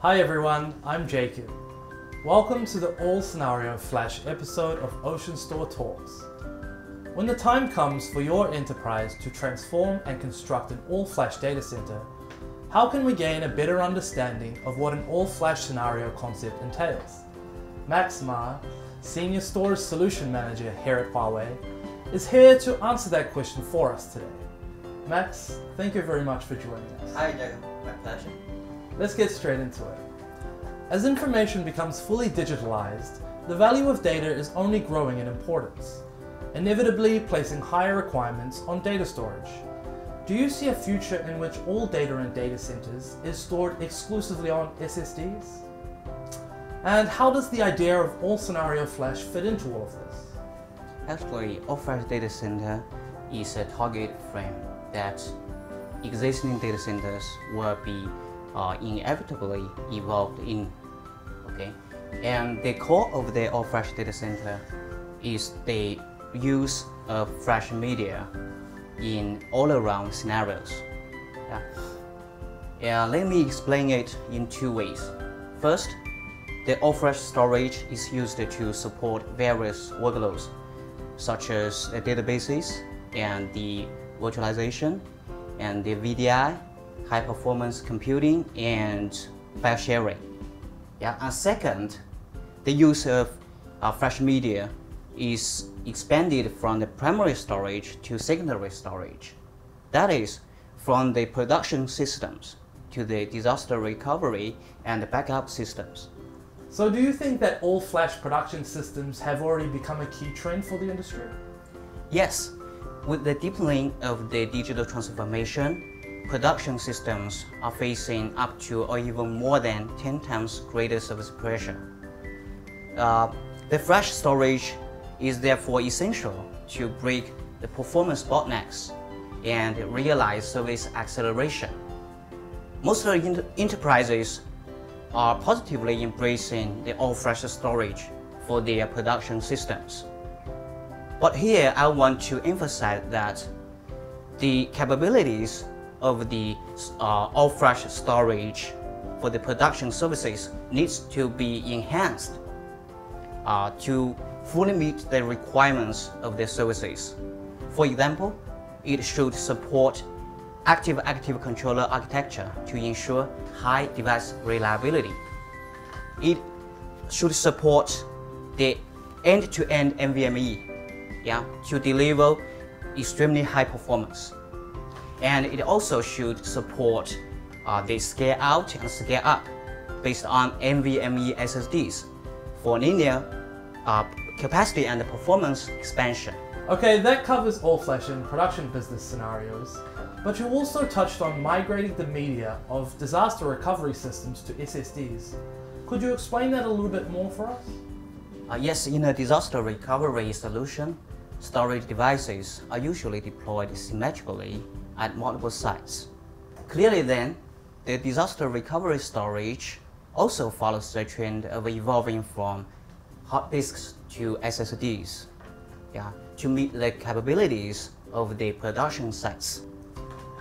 Hi everyone, I'm Jacob. Welcome to the All Scenario Flash episode of Ocean Store Talks. When the time comes for your enterprise to transform and construct an all-flash data center, how can we gain a better understanding of what an all-flash scenario concept entails? Max Ma, Senior Storage Solution Manager here at Huawei, is here to answer that question for us today. Max, thank you very much for joining us. Hi Jacob, my pleasure. Let's get straight into it. As information becomes fully digitalized, the value of data is only growing in importance, inevitably placing higher requirements on data storage. Do you see a future in which all data in data centers is stored exclusively on SSDs? And how does the idea of all-scenario flash fit into all of this? Actually, all-flash data center is a target frame that existing data centers will be inevitably evolved in. Okay, and the core of the all-flash data center is the use of flash media in all-around scenarios. Let me explain it in two ways. First, the all-flash storage is used to support various workloads, such as the databases and the virtualization and the VDI, high-performance computing, and file sharing. And second, the use of flash media is expanded from the primary storage to secondary storage. That is, from the production systems to the disaster recovery and the backup systems. So do you think that all flash production systems have already become a key trend for the industry? Yes, with the deepening of the digital transformation, production systems are facing up to or even more than 10 times greater service pressure. The flash storage is therefore essential to break the performance bottlenecks and realize service acceleration. Most of the enterprises are positively embracing the all-flash storage for their production systems. But here I want to emphasize that the capabilities of the all-flash storage for the production services needs to be enhanced to fully meet the requirements of the services. For example, it should support active-active controller architecture to ensure high device reliability. It should support the end-to-end NVMe to deliver extremely high performance. And it also should support the scale out and scale up based on NVMe SSDs for linear capacity and performance expansion. Okay, that covers all-flash in production business scenarios, but you also touched on migrating the media of disaster recovery systems to SSDs. Could you explain that a little bit more for us? Yes, in a disaster recovery solution, storage devices are usually deployed symmetrically at multiple sites. Clearly then, the disaster recovery storage also follows the trend of evolving from hard disks to SSDs to meet the capabilities of the production sites.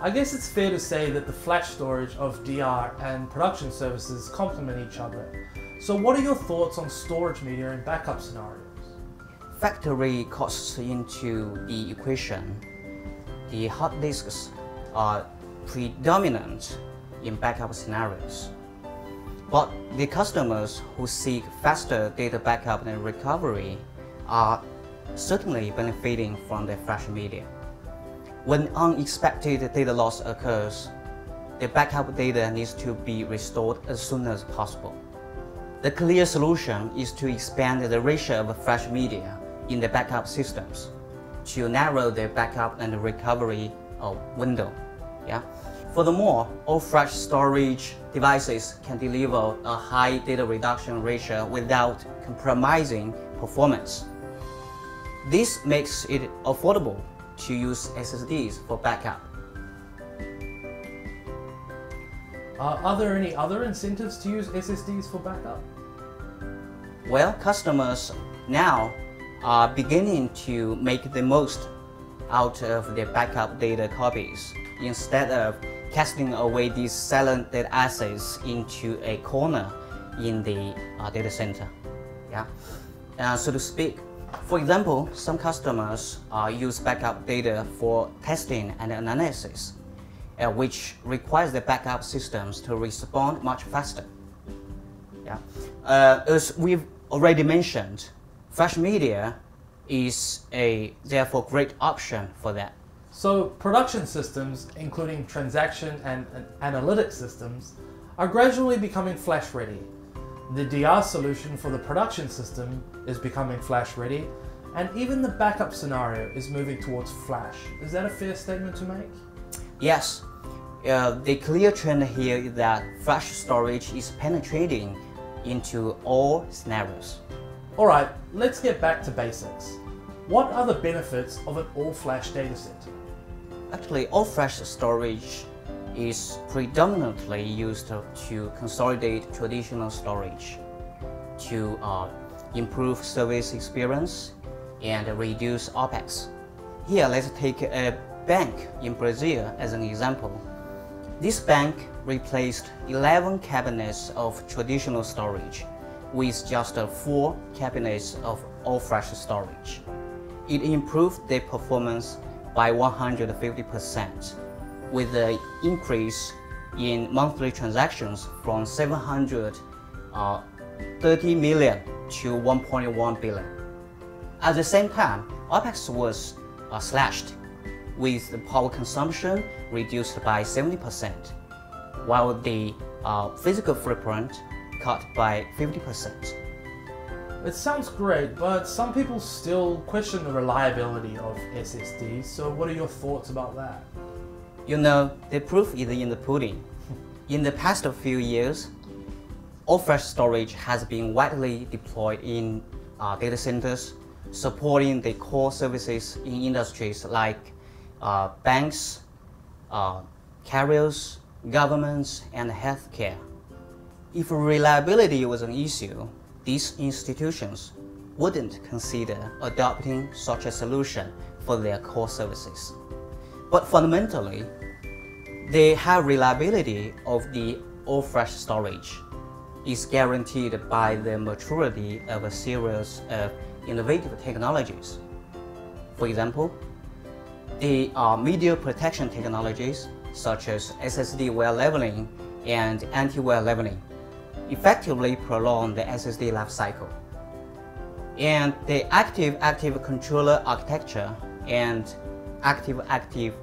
I guess it's fair to say that the flash storage of DR and production services complement each other. So what are your thoughts on storage media in backup scenarios? Factory costs into the equation. The hard disks are predominant in backup scenarios. But the customers who seek faster data backup and recovery are certainly benefiting from the flash media. When unexpected data loss occurs, the backup data needs to be restored as soon as possible. The clear solution is to expand the ratio of flash media in the backup systems to narrow the backup and recovery window. Furthermore, all flash storage devices can deliver a high data reduction ratio without compromising performance. This makes it affordable to use SSDs for backup. Are there any other incentives to use SSDs for backup? Well, customers now are beginning to make the most out of their backup data copies instead of casting away these silent data assets into a corner in the data center. Yeah, so to speak. For example, some customers use backup data for testing and analysis, which requires the backup systems to respond much faster. Yeah. As we've already mentioned, Flash Media is a therefore great option for that. So production systems, including transaction and analytics systems, are gradually becoming flash ready. The DR solution for the production system is becoming flash ready, and even the backup scenario is moving towards flash. Is that a fair statement to make? Yes. The clear trend here is that flash storage is penetrating into all scenarios. Alright, let's get back to basics. What are the benefits of an all-flash data center? Actually, all-flash storage is predominantly used to consolidate traditional storage, to improve service experience and reduce OpEx. Here, let's take a bank in Brazil as an example. This bank replaced 11 cabinets of traditional storage with just 4 cabinets of all-flash storage. It improved the performance by 150%, with an increase in monthly transactions from 730 million to 1.1 billion. At the same time, OpEx was slashed, with the power consumption reduced by 70%, while the physical footprint cut by 50%. It sounds great, but some people still question the reliability of SSDs, so what are your thoughts about that? You know, the proof is in the pudding. In the past few years, all-flash storage has been widely deployed in data centers, supporting the core services in industries like banks, carriers, governments, and healthcare. If reliability was an issue, these institutions wouldn't consider adopting such a solution for their core services. But fundamentally, the high reliability of the all-flash storage is guaranteed by the maturity of a series of innovative technologies. For example, the media protection technologies such as SSD wear leveling and anti-wear leveling effectively prolong the SSD life cycle. And the active-active controller architecture and active-active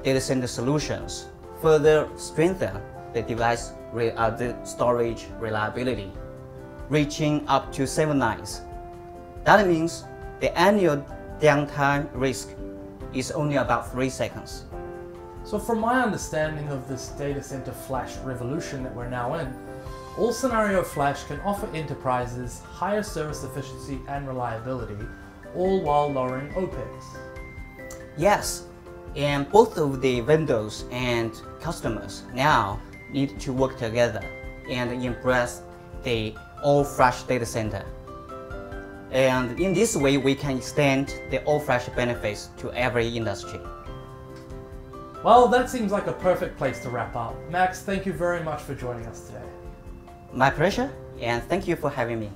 data center solutions further strengthen the device the storage reliability, reaching up to 7 nines. That means the annual downtime risk is only about 3 seconds. So from my understanding of this data center flash revolution that we're now in, all scenario flash can offer enterprises higher service efficiency and reliability, all while lowering OpEx. Yes, and both of the vendors and customers now need to work together and embrace the all-flash data center. And in this way, we can extend the all-flash benefits to every industry. Well, that seems like a perfect place to wrap up. Max, thank you very much for joining us today. My pleasure, and thank you for having me.